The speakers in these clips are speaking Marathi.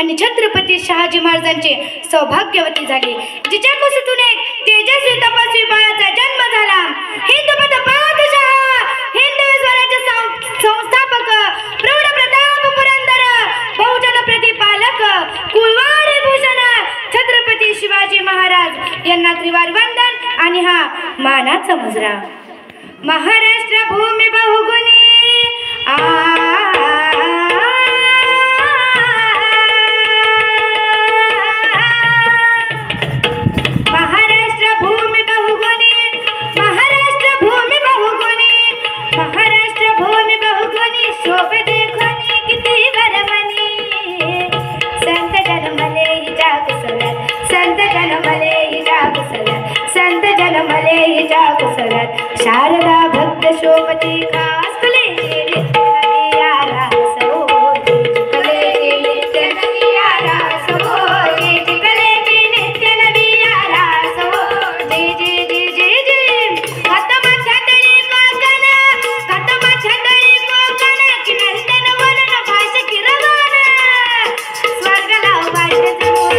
आणि छत्रपती शहाजी महाराजांचे सौभाग्यवती झाली, जिच्या कुशीतून एक तेजस्वी तपस्वी बाळाचा जन्म झाला. हिंदपथ पादशाह, हिंदवी स्वराज्य संस्थापक, प्रौढ प्रताप पुरंदर, बहुजन प्रतिपालक, कुलवाडी भूषण छत्रपती शिवाजी महाराज यांना त्रिवार वंदन आणि हा मानाचा मुजरा. महाराष्ट्र भूमी बहुगुणी महाराष्ट्र भूमी बहुगुणी, महाराष्ट्र भूमी बहुगुणी, महाराष्ट्र भूमी बहुगुणी, शोभ देखोनी किती वरमणी. संत जन्मले हिच्या कुसल्यात, संत जन्मले हिच्या कुसल्यात, संत जन्मले हिच्या कुसल्यात. शारदा भक्त शोभती खास कलेची नित्य नवियारा सो, कलेची नित्य नवियारा सो, कलेची नित्य नवियारा सो. जी जी जी जी जी खतम छतळी कोकण, खतम छतळी कोकण, की नंदन वलन भाष किरवान. स्वर्गला वाटत जमून,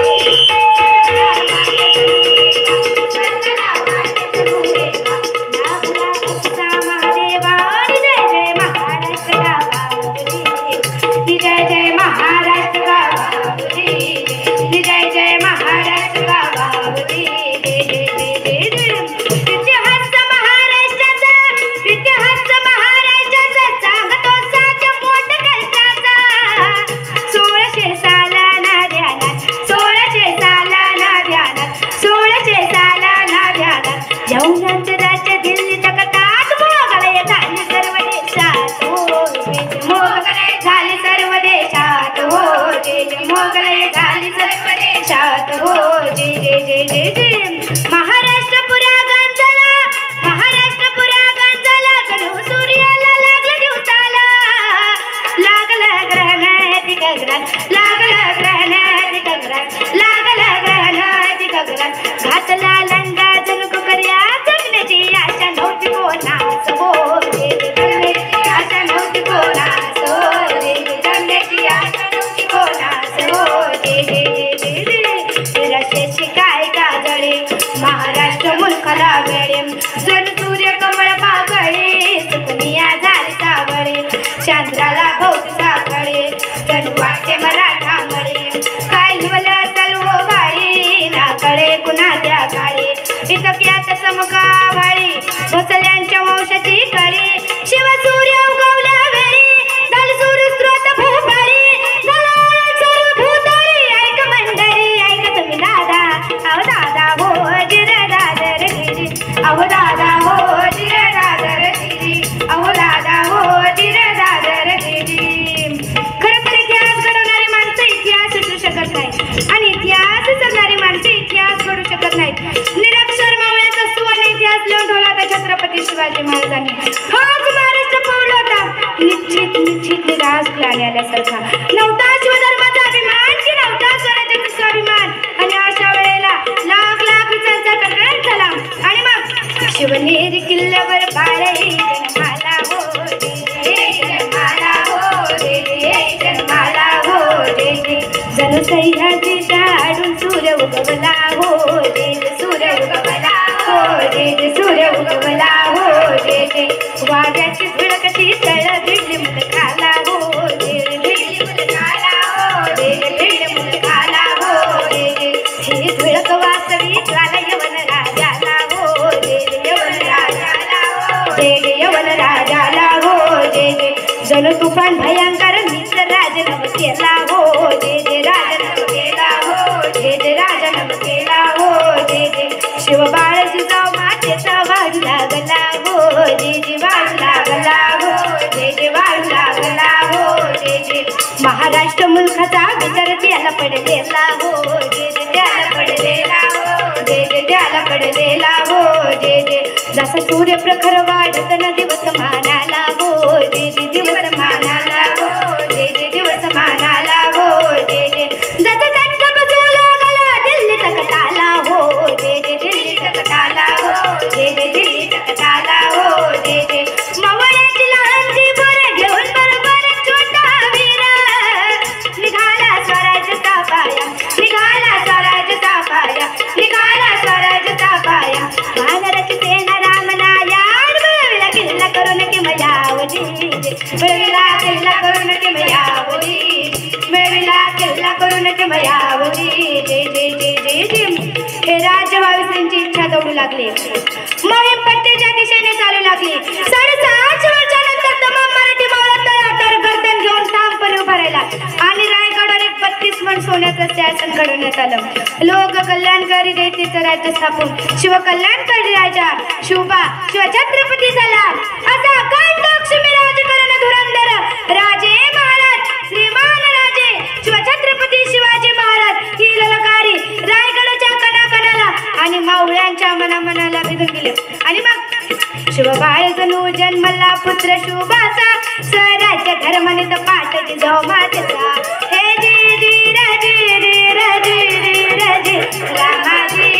स्वर्गला वाटत जमून. जय जय महाराष्ट्र गावावरी, जय जय महाराष्ट्र गावावरी. इतिहास महाराष्ट्राचा, इतिहास महाराष्ट्राचा, सांगतो साच मोठ कष्टाचा. 1600 सालाना ध्यानात, 1600 सालाना ध्यानात, 1600 सालाना ध्यानात. यौनांतराच्या दिल्ली तकतात मोगलय झाली सर्व देशात हो, मोगलय झाली सर्व देशात हो, मोगलय झाली सर्व देशात हो. जय जय जय जय जय महाराष्ट्र पुरा गांजला, महाराष्ट्र पुरा गांजला. जणू सूर्याला लागलं दिवसाला, लागलं ग्रहणात गगनात, लागलं ग्रहणात गगनात, लागलं ग्रहणात गगनात. घातला लंगा जणू कुकऱ्या, जगण्याची आशा नव्हती कोणास हो, जगण्याची आशा नव्हती कोणास हो, जगण्याची आशा नव्हती कोणास हो. जय जय जय जय जय रशेची काय काजळे, महाराष्ट्र मुलखाला वेळे. जण सूर्य कमळ पागळे, सुकनिया झाली सावळे. चंद्राला भोवती साखळे, जण वाटे मराठा मळे. काय हिवलं सर्व गाडी, ना कळे कुणा त्या काळी. इतक्यात चमका भाळी, भोसल्यांच्या वंशाची कळी. शिव सूर्य उगवल्या वेळी, झाली सूर्य स्रोत भूपाळी. झाला सर्व भूताळी, ऐक मंडळी ऐक तुम्ही दादा. अहो दादा हो जिर दादर गिरी, अहो दादा हो जिर दादर गिरी, अहो दादा हो जिर दादर गिरी. खरं तर इतिहास घडवणारी माणसं इतिहास विसरू शकत नाही, आणि इतिहास विसरणारी माणसं इतिहास घडू शकत नाहीत. निरक्षर मावळ्याचा सुवर्ण इतिहास लिहून ठेवला होता छत्रपती शिवाजी महाराजांनी. हाच महाराष्ट्र पावला होता निश्चित निश्चित निराश लाने आल्यासारखा. नव्हता शिवधर्माचा अभिमान, की नव्हता स्वराज्याचा स्वाभिमान. आणि अशा वेळेला लाख लाख विचारांचा कडकडाट झाला. आणि मग शिवनेरी किल्ल्यावर बाळही जन्माला हो, जन्माला हो, जन्माला हो. जणू सह्याद्रीच्या आडून सूर्य उगवला हो, सूर्य उगवला हो, सूर्य उगवला हो. वाघ्याची झुळकती तळ भिडली मुलखाला हो, भिडली मुलखाला हो, भिडली मुलखाला हो. ही झुळक वाचवी ज्वाला यवन राजाला हो, यवन राजाला हो, यवन राजाला हो. जणू तुफान भयंकर मित्र राजनव केला हो, राजनव केला हो, राजनव केला हो. शिवबाळ जिजाऊ मातेचा वाढू लागला हो, वाढू लागला हो, वाढू लागला हो. महाराष्ट्र मुलखाचा विचार त्याला पडलेला हो, त्याला पडलेला हो, त्याला पडलेला हो. जसा सूर्य प्रखर वाढत न दिवस मानाला हो, दिवस मानाला हो, दिवस मानाला हो. जसा तटका बजू लागला दिल्ली तक आला हो, दिल्ली तक आला हो, दिल्ली तक आला हो. मावळ्याची लहानची बोरं घेऊन बरोबर छोटा वीर निघाला स्वराज्याचा लागले. मोहीम पत्तेच्या दिशेने चालू लागली. 6.5 वर्षानंतर तमाम मराठी मावळा तळावर गर्दन घेऊन ठामपणे उभा राहिला आणि रायगडावर एक 32 मन सोन्याचं शासन घडवण्यात आलं. लोक कल्याणकारी दैतीचं राज्य स्थापून शिवकल्याणकारी राजा शिवछत्रपती झाला. असा अखंड लक्ष्मी राजकारण धुरंधर राजे महाराज श्रीमान राजे शिवछत्रपती शिवाजी महाराज ही ललकारी रायगडाच्या कणाकणाला आणि मावळ्यांच्या मनामनाला भिजून गेले. आणि मग शिवबाळ जणू जन्मला पुत्र शुभाचा स्वराज्य धर्मनित पाठ जिजाऊ मातेचा. हे जी धी राजे धी राजे धी राजे रामाजी